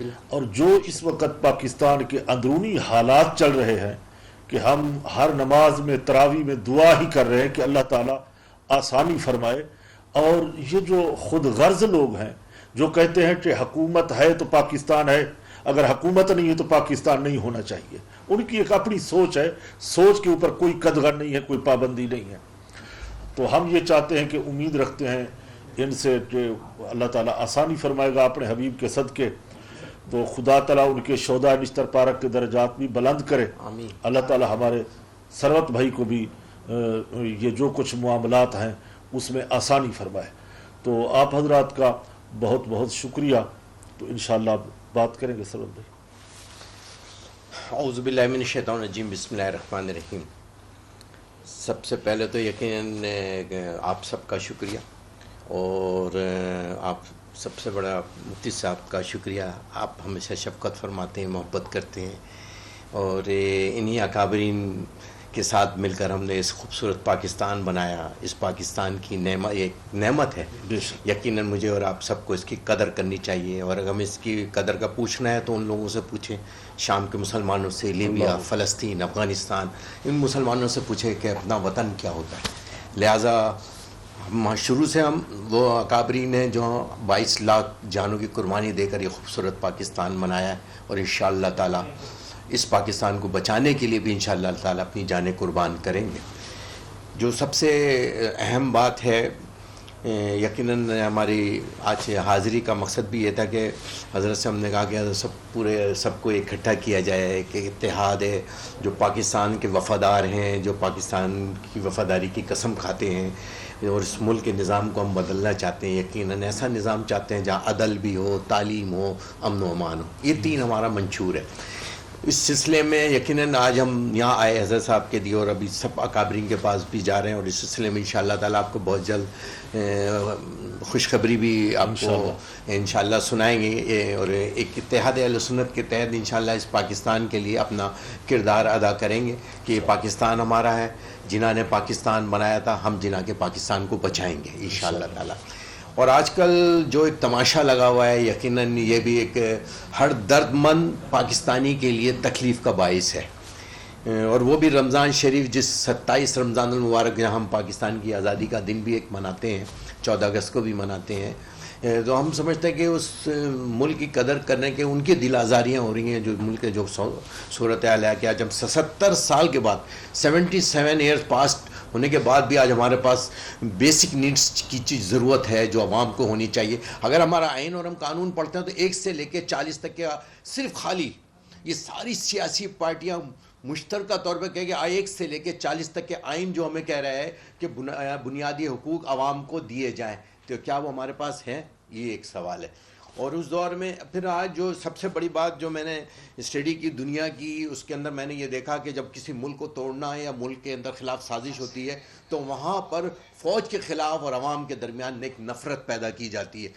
اور جو اس وقت پاکستان کے اندرونی حالات چل رہے ہیں کہ ہم ہر نماز میں تراویح میں دعا ہی کر رہے ہیں کہ اللہ تعالیٰ آسانی فرمائے، اور یہ جو خود غرض لوگ ہیں جو کہتے ہیں کہ حکومت ہے تو پاکستان ہے، اگر حکومت نہیں ہے تو پاکستان نہیں ہونا چاہیے، ان کی ایک اپنی سوچ ہے، سوچ کے اوپر کوئی قدغن نہیں ہے، کوئی پابندی نہیں ہے۔ تو ہم یہ چاہتے ہیں کہ امید رکھتے ہیں ان سے کہ اللہ تعالیٰ آسانی فرمائے گا اپنے حبیب کے صدقے، تو خدا تعالیٰ ان کے شہداء نشتر پارک کے درجات بھی بلند کرے۔ اللہ تعالیٰ ہمارے ثروت بھائی کو بھی یہ جو کچھ معاملات ہیں اس میں آسانی فرمائے۔ تو آپ حضرات کا بہت بہت شکریہ۔ تو انشاءاللہ بات کریں گے ثروت بھائی۔ اعوذ باللہ من الشیطان الرجیم، بسم اللہ الرحمن الرحیم۔ سب سے پہلے تو یقیناً آپ سب کا شکریہ، اور آپ سب سے بڑا مفتی صاحب کا شکریہ۔ آپ ہمیشہ شفقت فرماتے ہیں، محبت کرتے ہیں، اور انہی اکابرین کے ساتھ مل کر ہم نے اس خوبصورت پاکستان بنایا۔ اس پاکستان کی ایک نعمت ہے، یقیناً مجھے اور آپ سب کو اس کی قدر کرنی چاہیے، اور اگر ہمیں اس کی قدر کا پوچھنا ہے تو ان لوگوں سے پوچھیں، شام کے مسلمانوں سے، لیبیا، فلسطین، افغانستان، ان مسلمانوں سے پوچھیں کہ اپنا وطن کیا ہوتا ہے۔ لہٰذا شروع سے ہم وہ اکابرین ہیں جو 22 لاکھ جانوں کی قربانی دے کر یہ خوبصورت پاکستان بنایا ہے، اور انشاءاللہ تعالیٰ اس پاکستان کو بچانے کے لیے بھی انشاءاللہ تعالیٰ اپنی جانیں قربان کریں گے۔ جو سب سے اہم بات ہے، یقیناً ہماری آج حاضری کا مقصد بھی یہ تھا کہ حضرت سے ہم نے کہا کہ سب کو اکٹھا کیا جائے، کہ اتحاد ہے، جو پاکستان کے وفادار ہیں، جو پاکستان کی وفاداری کی قسم کھاتے ہیں، اور اس ملک کے نظام کو ہم بدلنا چاہتے ہیں، یقیناً ایسا نظام چاہتے ہیں جہاں عدل بھی ہو، تعلیم ہو، امن و امان ہو۔ یہ تین ہمارا منشور ہے۔ اس سلسلے میں یقیناً آج ہم یہاں آئے حضرت صاحب کے دیے، اور ابھی سب اکابرین کے پاس بھی جا رہے ہیں، اور اس سلسلے میں انشاءاللہ تعالیٰ آپ کو بہت جلد خوشخبری بھی آپ کو انشاءاللہ سنائیں گے، اور ایک اتحاد اہل سنت کے تحت انشاءاللہ اس پاکستان کے لیے اپنا کردار ادا کریں گے کہ یہ پاکستان ہمارا ہے، جنہوں نے پاکستان بنایا تھا، ہم جنہوں کے پاکستان کو بچائیں گے انشاءاللہ تعالیٰ۔ اور آج کل جو ایک تماشا لگا ہوا ہے، یقیناً یہ بھی ایک ہر درد مند پاکستانی کے لیے تکلیف کا باعث ہے، اور وہ بھی رمضان شریف، جس 27 رمضان المبارک جہاں ہم پاکستان کی آزادی کا دن بھی ایک مناتے ہیں، 14 اگست کو بھی مناتے ہیں، تو ہم سمجھتے ہیں کہ اس ملک کی قدر کرنے کے ان کی دل آزاریاں ہو رہی ہیں، جو ملک کے جو صورتحال ہے کہ آج ہم 77 سال کے بعد 77 ایئرز پاسٹ ہونے کے بعد بھی آج ہمارے پاس بیسک نیڈس کی چیز ضرورت ہے جو عوام کو ہونی چاہیے۔ اگر ہمارا آئین اور ہم قانون پڑھتے ہیں تو 1 سے لے کے 40 تک کے صرف خالی یہ ساری سیاسی پارٹیاں مشترکہ طور پہ کہہ کہ 1 سے لے کے 40 تک کے آئین جو ہمیں کہہ رہا ہے کہ بنیادی حقوق عوام کو دیے جائیں، تو کیا وہ ہمارے پاس ہیں؟ یہ ایک سوال ہے۔ اور اس دور میں پھر آج جو سب سے بڑی بات جو میں نے اسٹڈی کی دنیا کی، اس کے اندر میں نے یہ دیکھا کہ جب کسی ملک کو توڑنا ہے یا ملک کے اندر خلاف سازش ہوتی ہے تو وہاں پر فوج کے خلاف اور عوام کے درمیان ایک نفرت پیدا کی جاتی ہے۔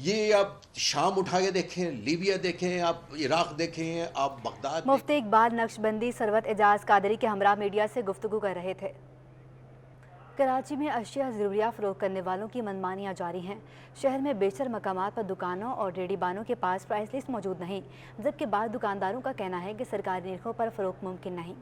یہ آپ شام اٹھا کے دیکھیں، لیبیا دیکھیں، آپ عراق دیکھیں، آپ بغداد۔ مفتی اقبال نقش بندی ثروت اعجاز قادری کے ہمراہ میڈیا سے گفتگو کر رہے تھے۔ کراچی میں اشیاء ضروریات فروخت کرنے والوں کی منمانیاں جاری ہیں۔ شہر میں بیشتر مقامات پر دکانوں اور ریڑھی بانوں کے پاس پرائس لسٹ موجود نہیں، جبکہ بعض دکانداروں کا کہنا ہے کہ سرکاری نرخوں پر فروخت ممکن نہیں۔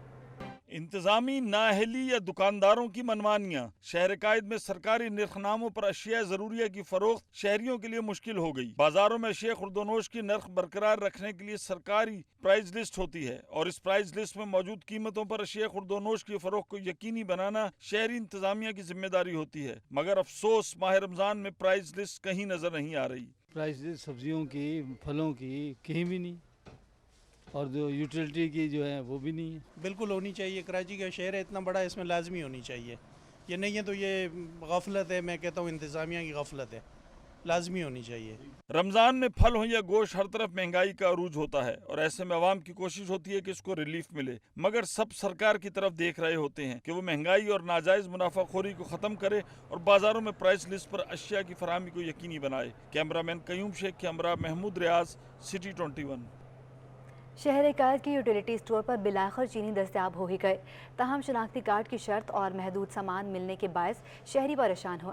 انتظامی نااہلی یا دکانداروں کی منمانیاں۔ شہر قائد میں سرکاری نرخ ناموں پر اشیاء ضروریہ کی فروخت شہریوں کے لیے مشکل ہو گئی۔ بازاروں میں اشیاء خرد و نوش کی نرخ برقرار رکھنے کے لیے سرکاری پرائز لسٹ ہوتی ہے، اور اس پرائز لسٹ میں موجود قیمتوں پر اشیاء خرد و نوش کی فروخت کو یقینی بنانا شہری انتظامیہ کی ذمہ داری ہوتی ہے، مگر افسوس ماہ رمضان میں پرائز لسٹ کہیں نظر نہیں آ رہی۔ پرائز لسٹ سبزیوں کی، پھلوں کی کہیں بھی نہیں، اور جو یوٹیلٹی کی جو ہے وہ بھی نہیں ہے۔ بالکل ہونی چاہیے، کراچی کا شہر ہے اتنا بڑا، اس میں لازمی ہونی چاہیے۔ یہ نہیں ہے تو یہ غفلت ہے، میں کہتا ہوں انتظامیہ کی غفلت ہے، لازمی ہونی چاہیے۔ رمضان میں پھل ہو یا گوشت، ہر طرف مہنگائی کا عروج ہوتا ہے، اور ایسے میں عوام کی کوشش ہوتی ہے کہ اس کو ریلیف ملے، مگر سب سرکار کی طرف دیکھ رہے ہوتے ہیں کہ وہ مہنگائی اور ناجائز منافع خوری کو ختم کرے اور بازاروں میں پرائس لسٹ پر اشیاء کی فراہمی کو یقینی بنائے۔ کیمرہ مین قیوم شیخ کے ہمراہ محمود ریاض، سٹی 21۔ شہر قائد کی یوٹیلیٹی اسٹور پر بلاخر چینی دستیاب ہو ہی گئے، تاہم شناختی کارڈ کی شرط اور محدود سامان ملنے کے باعث شہری پریشان ہوا۔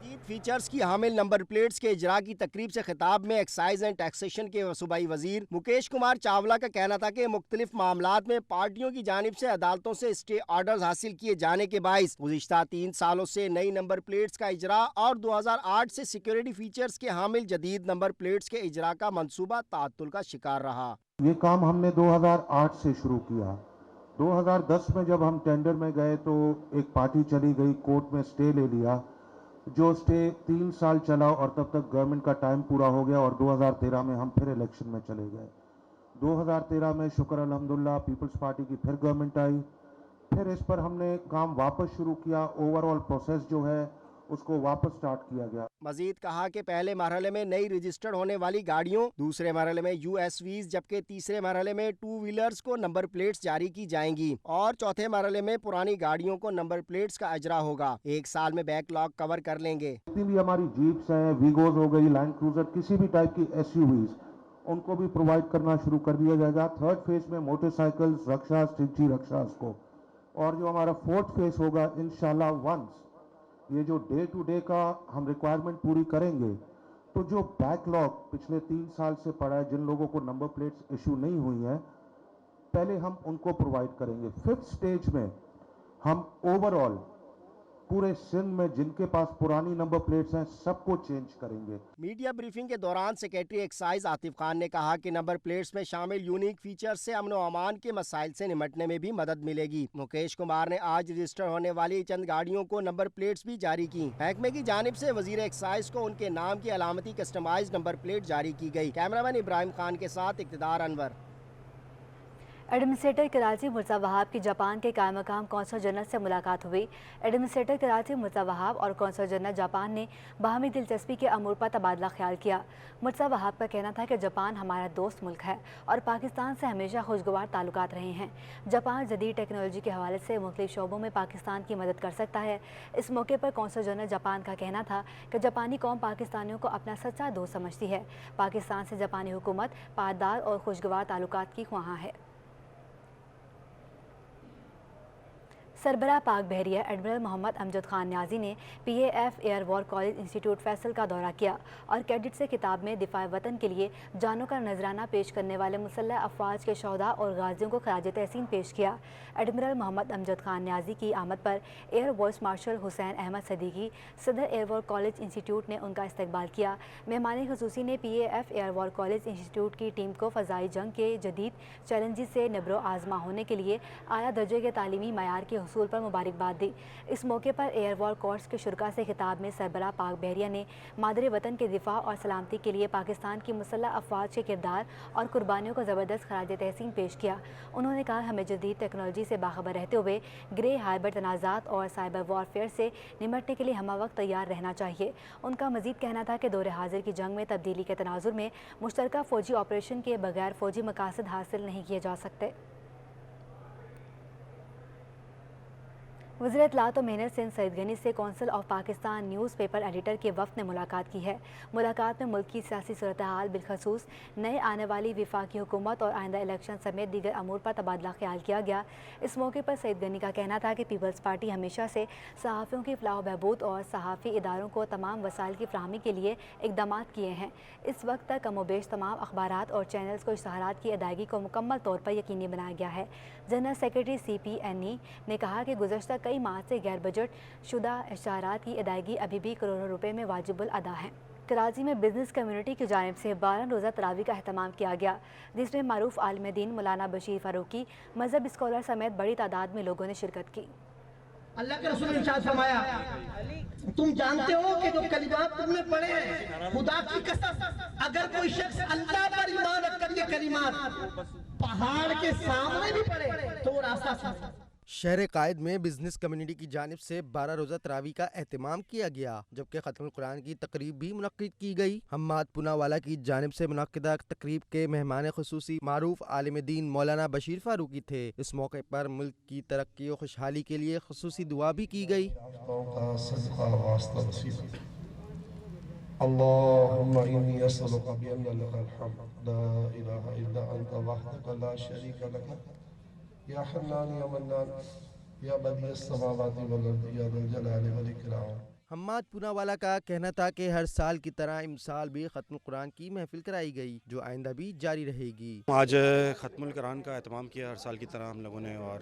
جدید فیچرز کی حامل نمبر پلیٹس کے اجرا کی تقریب سے خطاب میں ایکسائز اینڈ ٹیکسیشن کے صوبائی وزیر مکیش کمار چاولہ کا کہنا تھا کہ مختلف معاملات میں پارٹیوں کی جانب سے عدالتوں سے اسٹے آرڈرز حاصل کیے جانے کے باعث گزشتہ 3 سالوں سے نئی نمبر پلیٹس کا اجرا اور 2008 سے سیکیورٹی فیچرز کے حامل جدید نمبر پلیٹس کے اجرا کا منصوبہ تعطل کا شکار رہا۔ یہ کام ہم نے 2008 سے شروع کیا۔ 2010 میں جب ہم ٹینڈر میں گئے تو ایک پارٹی چلی گئی، کورٹ میں سٹے لے لیا، جو سٹے 3 سال چلا اور تب تک گورنمنٹ کا ٹائم پورا ہو گیا اور 2013 میں ہم پھر الیکشن میں چلے گئے۔ 2013 میں شکر الحمدللہ پیپلز پارٹی کی پھر گورنمنٹ آئی، پھر اس پر ہم نے کام واپس شروع کیا، اوور آل پروسیس جو ہے اس کو واپس سٹارٹ کیا گیا۔ مزید کہا کہ پہلے مرحلے میں نئی رجسٹرڈ ہونے والی گاڑیوں، دوسرے مرحلے میں یو ایس ویز، جبکہ تیسرے مرحلے میں 2 ویلرز کو نمبر پلیٹس جاری کی جائیں گی اور چوتھے مرحلے میں پرانی گاڑیوں کو نمبر پلیٹس کا اجرا ہوگا۔ 1 سال میں بیک لاگ کور کر لیں گے۔ جتنی بھی ہماری جیپس ہیں، ویگوز ہو گئی، لینڈ کروزر، کسی بھی ٹائپ کی ایس یو ویز، ان کو بھی پرووائڈ کرنا شروع کر دیا جائے گا۔ 3rd فیز میں motor cycles, rickshaws, taxi rickshaws کو، اور جو ہمارا 4th فیز ہوگا انشاءاللہ ونس یہ جو ڈے ٹو ڈے کا ہم ریکوائرمنٹ پوری کریں گے تو جو بیک لاگ پچھلے 3 سال سے پڑا ہے، جن لوگوں کو نمبر پلیٹس ایشو نہیں ہوئی ہیں، پہلے ہم ان کو پرووائڈ کریں گے۔ 5th سٹیج میں ہم اوور آل پورے سندھ میں جن کے پاس پرانی نمبر پلیٹس ہیں سب کو چینج کریں گے۔ میڈیا بریفنگ کے دوران سیکریٹری ایکسائز عاطف خان نے کہا کہ نمبر پلیٹس میں شامل یونیک فیچر سے امن و امان کے مسائل سے نمٹنے میں بھی مدد ملے گی۔ مکیش کمار نے آج رجسٹر ہونے والی چند گاڑیوں کو نمبر پلیٹس بھی جاری کی۔ محکمے کی جانب سے وزیر ایکسائز کو ان کے نام کی علامتی کسٹمائز نمبر پلیٹ جاری کی گئی۔ کیمرہ مین ابراہیم خان کے ساتھ اقتدار انور۔ ایڈمنسٹریٹر کراچی مرزا وہاب کی جاپان کے قائم مقام قونصل جنرل سے ملاقات ہوئی۔ ایڈمنسٹریٹر کراچی مرزا وہاب اور قونصل جنرل جاپان نے باہمی دلچسپی کے امور پر تبادلہ خیال کیا۔ مرزا وہاب کا کہنا تھا کہ جاپان ہمارا دوست ملک ہے اور پاکستان سے ہمیشہ خوشگوار تعلقات رہے ہیں۔ جاپان جدید ٹیکنالوجی کے حوالے سے مختلف شعبوں میں پاکستان کی مدد کر سکتا ہے۔ اس موقع پر قونصل جنرل جاپان کا کہنا تھا کہ جاپانی قوم پاکستانیوں کو اپنا سچا دوست سمجھتی ہے۔ پاکستان سے جاپانی حکومت پائیدار اور خوشگوار تعلقات کی خواہاں ہے۔ سربراہ پاک بحریہ ایڈمرل محمد امجد خان نیازی نے پی A F year war college institute Faisal کا دورہ کیا اور کیڈٹ سے خطاب میں دفاع وطن کے لیے جانوں کا نذرانہ پیش کرنے والے مسلح افواج کے شہداء اور غازیوں کو خراج تحسین پیش کیا۔ ایڈمرل محمد امجد خان نیازی کی آمد پر ایئر وائس مارشل حسین احمد صدیقی، صدر ایئر وار کالج انسٹیٹیوٹ نے ان کا استقبال کیا۔ مہمان خصوصی نے پی A F year war college institute کی ٹیم کو فضائی جنگ کے جدید چیلنجز سے نبرو آزما ہونے کے لیے اعلیٰ درجے کے تعلیمی معیار کے حصول پر مبارکباد دی۔ اس موقع پر ایئر وار کورس کے شرکاء سے خطاب میں سربراہ پاک بحریہ نے مادر وطن کے دفاع اور سلامتی کے لیے پاکستان کی مسلح افواج کے کردار اور قربانیوں کو زبردست خراج تحسین پیش کیا۔ انہوں نے کہا ہمیں جدید ٹیکنالوجی سے باخبر رہتے ہوئے گرے ہائبرڈ تنازعات اور سائبر وارفیئر سے نمٹنے کے لیے ہمہ وقت تیار رہنا چاہیے۔ ان کا مزید کہنا تھا کہ دور حاضر کی جنگ میں تبدیلی کے تناظر میں مشترکہ فوجی آپریشن کے بغیر فوجی مقاصد حاصل نہیں کیے جا سکتے۔ وزیر اطلاعات و محنت سندھ سعید غنی سے council of Pakistan news paper editor کے وفد نے ملاقات کی ہے۔ ملاقات میں ملک کی سیاسی صورتحال، بالخصوص نئے آنے والی وفاقی حکومت اور آئندہ الیکشن سمیت دیگر امور پر تبادلہ خیال کیا گیا۔ اس موقع پر سعید غنی کا کہنا تھا کہ پیپلز پارٹی ہمیشہ سے صحافیوں کی فلاح و بہبود اور صحافی اداروں کو تمام وسائل کی فراہمی کے لیے اقدامات کیے ہیں۔ اس وقت تک کم و بیش تمام اخبارات اور چینلز کو اشتہارات کی ادائیگی کو مکمل طور پر یقینی بنایا گیا ہے۔ جنرل سیکریٹری سی پی این ای نے کہا کہ گزشتہ کئی ماہ سے غیر بجٹ شدہ اشتہارات کی ادائیگی ابھی بھی کروڑوں روپے میں واجب الادا ہے۔ کراچی میں بزنس کمیونٹی کی جانب سے 12 روزہ تراویح کا اہتمام کیا گیا، جس میں معروف عالم دین مولانا بشیر فاروقی، مذہب اسکالر سمیت بڑی تعداد میں لوگوں نے شرکت کی۔ اللہ کے رسول نے ارشاد فرمایا تم جانتے ہو کہ جو کلمات تم نے پڑھے ہیں خدا کی قسم اگر کوئی شخص اللہ پر ایمان رکھ کر یہ کلمات پہاڑ کے سامنے بھی پڑھے تو وہ راستہ سامنے۔ شہر قائد میں بزنس کمیونٹی کی جانب سے 12 روزہ تراویح کا اہتمام کیا گیا، جبکہ ختم القرآن کی تقریب بھی منعقد کی گئی۔ حماد پوناوالا کی جانب سے منعقدہ تقریب کے مہمان خصوصی معروف عالم دین مولانا بشیر فاروقی تھے۔ اس موقع پر ملک کی ترقی و خوشحالی کے لیے خصوصی دعا بھی کی گئی۔ اللهم إني أسألك بأن لك الحمد لا إله إلا أنت وحدك لا شريك لك يا حنان يا منان يا بديع السماوات والأرض يا ذا الجلال والإكرام۔ حماد پوناوالا کا کہنا تھا کہ ہر سال کی طرح امسال بھی ختم القرآن کی محفل کرائی گئی جو آئندہ بھی جاری رہے گی. آج ختم القرآن کا اہتمام کیا ہر سال کی طرح ہم لوگوں نے, اور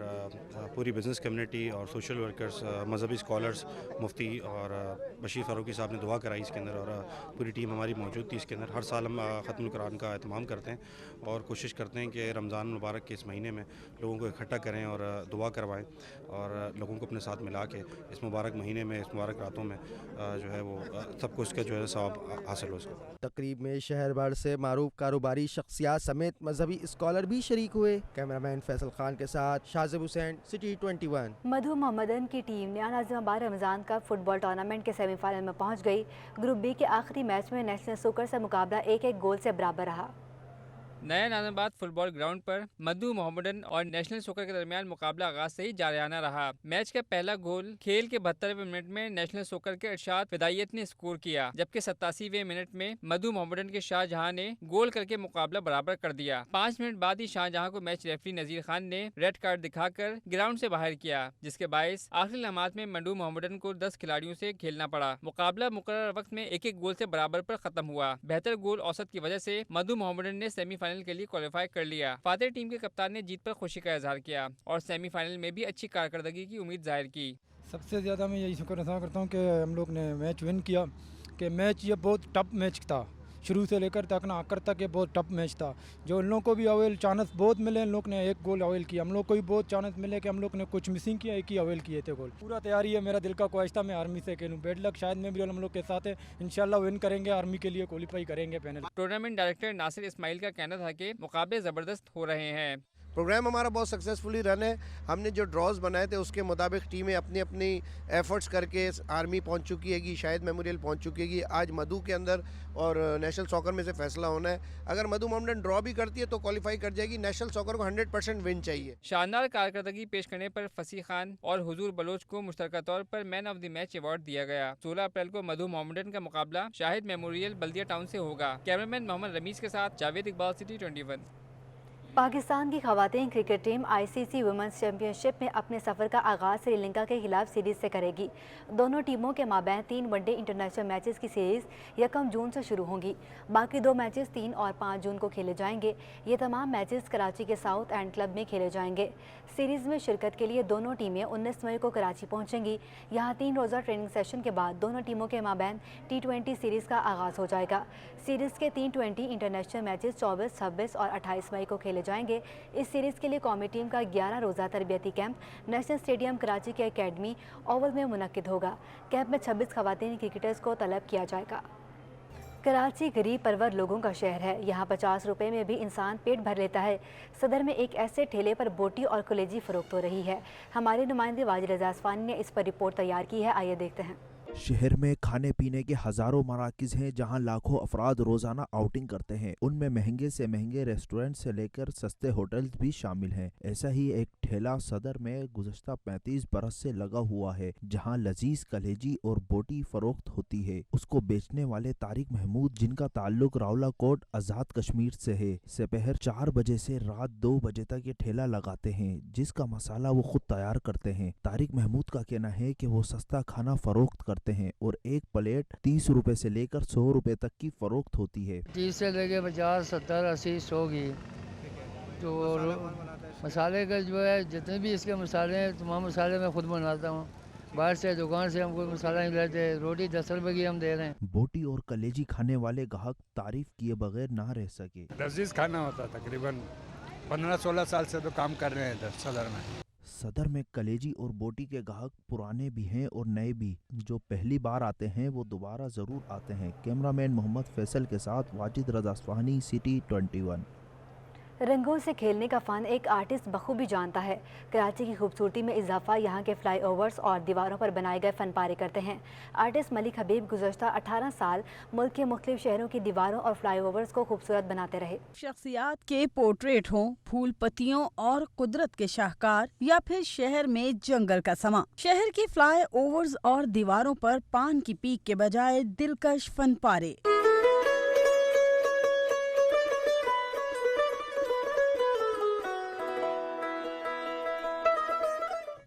پوری بزنس کمیونٹی اور سوشل ورکرز, مذہبی اسکالرز, مفتی اور بشیر فاروقی صاحب نے دعا کرائی اس کے اندر, اور پوری ٹیم ہماری موجود تھی اس کے اندر. ہر سال ہم ختم القرآن کا اہتمام کرتے ہیں اور کوشش کرتے ہیں کہ رمضان مبارک کے اس مہینے میں لوگوں کو اکٹھا کریں اور دعا کروائیں اور لوگوں کو اپنے ساتھ ملا کے اس مبارک مہینے میں, اس مبارک راتوں میں جو ہے وہ سب کو اس کا جو ہے ثواب حاصل ہو سکے. تقریب میں شہر بھر سے معروف کاروباری شخصیات سمیت مذہبی اسکالر بھی شریک ہوئے. کیمرامین فیصل خان کے ساتھ شاذب حسین, سٹی 21. مدھو محمدن کی ٹیم نے ناظم آباد رمضان کپ فٹ بال ٹورنامنٹ کے سیمی فائنل میں پہنچ گئی. گروپ بی کے آخری میچ میں نیشنل سوکر سے مقابلہ 1-1 گول سے برابر رہا. نیا ناظم آباد فٹ بال گراؤنڈ پر مدھو محمدن اور نیشنل سوکر کے درمیان مقابلہ آغاز سے ہی جارحانہ رہا. میچ کا پہلا گول کھیل کے 72ویں منٹ میں نیشنل سوکر کے ارشاد فدائیت نے اسکور کیا, جبکہ 87ویں منٹ میں مدھو محمدن کے شاہ جہاں نے گول کر کے مقابلہ برابر کر دیا. 5 منٹ بعد ہی شاہ جہاں کو میچ ریفری نذیر خان نے ریڈ کارڈ دکھا کر گراؤنڈ سے باہر کیا, جس کے باعث آخری لمحات میں مدھو محمدن کو 10 کھلاڑیوں سے کھیلنا پڑا. مقابلہ مقررہ وقت میں 1-1 گول سے برابر پر ختم ہوا. بہتر گول اوسط کی وجہ سے مدھو محمدن نے سیمی فائنل کے لیے کوالیفائی کر لیا. فاتح ٹیم کے کپتان نے جیت پر خوشی کا اظہار کیا اور سیمی فائنل میں بھی اچھی کارکردگی کی امید ظاہر کی. سب سے زیادہ میں یہی شکر ادا کرتا ہوں کہ ہم لوگ نے میچ ون کیا, کہ میچ یہ بہت ٹف میچ تھا, شروع سے لے کر تک نا آخر تک یہ بہت ٹف میچ تھا. جو ان لوگوں کو بھی اویل چانس بہت ملے, ان لوگ نے 1 گول اویل کیا, ہم لوگ کو بھی بہت چانس ملے کہ ہم لوگ نے کچھ مسنگ کیا, 1 ہی اویل کیے تھے گول. پورا تیاری ہے, میرا دل کا خواہش تھا میں آرمی سے کھیلوں. بیڈ لک شاید میں بھی ہم لوگ کے ساتھ ہے, انشاءاللہ ون کریں گے, آرمی کے لیے کوالیفائی کریں گے فائنل. ٹورنامنٹ ڈائریکٹر ناصر اسماعیل کا کہنا تھا کہ مقابلے زبردست ہو رہے ہیں. پروگرام ہمارا بہت سکسیزفلی رن ہے. ہم نے جو ڈراز بنائے تھے اس کے مطابق ٹیمیں اپنی اپنی ایفرٹس کر کے آرمی پہنچ چکی ہے گی, شاہد میموریل پہنچ چکی ہے گی. آج مدھو کے اندر اور نیشنل سوکر میں سے فیصلہ ہونا ہے. اگر مدھو محمدن ڈرا بھی کرتی ہے تو کوالیفائی کر جائے گی. نیشنل سوکر کو 100% ون چاہیے. شاندار کارکردگی پیش کرنے پر فصیح خان اور حضور بلوچ کو مشترکہ طور پر مین آف دی میچ ایوارڈ دیا گیا. 16 اپریل کو مدھو محمدن کا مقابلہ شاہد میموریل بلدیہ ٹاؤن سے ہوگا. کیمرامین محمد رمیز کے ساتھ جاوید اقبال, سٹی 21. پاکستان کی خواتین cricket team ICC women's championship میں اپنے سفر کا آغاز سری لنکا کے خلاف سیریز سے کرے گی. دونوں ٹیموں کے مابین 3 ون ڈے انٹرنیشنل میچز کی سیریز 1 جون سے شروع ہوں گی. باقی 2 میچز 3 اور 5 جون کو کھیلے جائیں گے. یہ تمام میچز کراچی کے ساؤتھ اینڈ کلب میں کھیلے جائیں گے. سیریز میں شرکت کے لیے دونوں ٹیمیں 19 مئی کو کراچی پہنچیں گی. یہاں 3 روزہ ٹریننگ سیشن کے بعد دونوں ٹیموں کے مابین T20 سیریز کا آغاز ہو جائے گا. سیریز کے 3 ٹی20 انٹرنیشنل میچز 24, 26 اور 28 مئی کو کھیلے جائیں گے. اس سیریز کے لیے قومی ٹیم کا 11 روزہ تربیتی کیمپ نیشنل اسٹیڈیم کراچی کے اکیڈمی اوول میں منعقد ہوگا. کیمپ میں 26 خواتین کرکٹرز کو طلب کیا جائے گا. کراچی غریب پرور لوگوں کا شہر ہے. یہاں 50 روپے میں بھی انسان پیٹ بھر لیتا ہے. صدر میں ایک ایسے ٹھیلے پر بوٹی اور کلیجی فروخت ہو رہی ہے. ہمارے نمائندے واجد رضا اصفہانی نے اس پر رپورٹ تیار کی ہے, آئیے دیکھتے ہیں. شہر میں کھانے پینے کے ہزاروں مراکز ہیں جہاں لاکھوں افراد روزانہ آؤٹنگ کرتے ہیں. ان میں مہنگے سے مہنگے ریسٹورنٹ سے لے کر سستے ہوٹلز بھی شامل ہیں. ایسا ہی ایک ٹھیلا صدر میں گزشتہ 35 برس سے لگا ہوا ہے جہاں لذیذ کلیجی اور بوٹی فروخت ہوتی ہے. اس کو بیچنے والے طارق محمود جن کا تعلق راولا کوٹ آزاد کشمیر سے ہے, سپہر 4 بجے سے رات 2 بجے تک یہ ٹھیلا لگاتے ہیں جس کا مسالہ وہ خود تیار کرتے ہیں. طارق محمود کا کہنا ہے کہ وہ سستا کھانا فروخت کرتے ہیں اور ایک پلیٹ 30 روپے سے لے کر 100 روپے تک کی فروخت ہوتی ہے. 30 سے لے کے 50, 70, 80, 100 کی. تو مسالے کا جو ہے جتنے بھی اس کے مسالے ہیں تمام مسالے میں خود بناتا ہوں. باہر سے دکان سے ہم کوئی مسالہ نہیں لیتے. روٹی 10 روپے کی ہم دے رہے ہیں. بوٹی اور کلیجی کھانے والے گاہک تعریف کیے بغیر نہ رہ سکے. لذیذ کھانا ہوتا, تقریباً 15-16 سال سے تو کام کر رہے ہیں ادھر صدر میں. صدر میں کلیجی اور بوٹی کے گاہک پرانے بھی ہیں اور نئے بھی. جو پہلی بار آتے ہیں وہ دوبارہ ضرور آتے ہیں. کیمرامین محمد فیصل کے ساتھ واجد رضا اصفہانی, سٹی 21. رنگوں سے کھیلنے کا فن ایک آرٹسٹ بخوبی جانتا ہے. کراچی کی خوبصورتی میں اضافہ یہاں کے فلائی اوورز اور دیواروں پر بنائے گئے فن پارے کرتے ہیں. آرٹسٹ ملک حبیب گزشتہ 18 سال ملک کے مختلف شہروں کی دیواروں اور فلائی اوورز کو خوبصورت بناتے رہے. شخصیات کے پورٹریٹ ہوں, پھول پتیوں اور قدرت کے شاہکار, یا پھر شہر میں جنگل کا سما, شہر کی فلائی اوورز اور دیواروں پر پان کی پیک کے بجائے دلکش فن پارے.